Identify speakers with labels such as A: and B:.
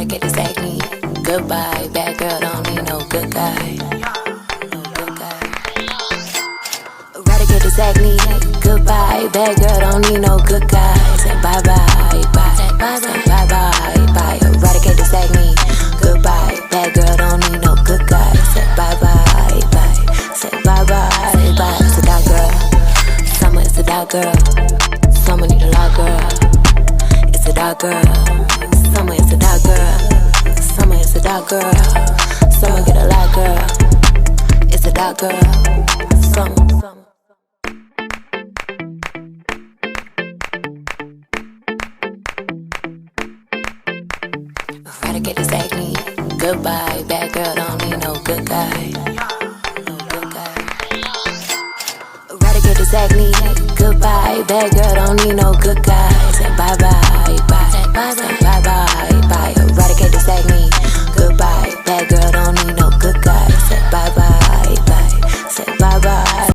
A: Eradicate this acne. Goodbye, bad girl, don't need no good guy. Eradicate this acne. Goodbye, bad girl, don't need no good guy. Say bye bye, bye. Say bye bye, bye. Eradicate this acne. Goodbye, bad girl, don't need no good guy. Say bye bye, bye. Say bye bye, bye. It's a dark girl. Summer is a dark girl. Summer need a lot, girl. It's a dark girl. Summer is a dark girl. Summer is a dark girl. Summer get a lot, girl. It's a dark girl. Summer. Eradicate this acne. Goodbye, bad girl, don't need no good guy. Eradicate this acne. Goodbye, bad girl, don't need no good guy. Say bye bye.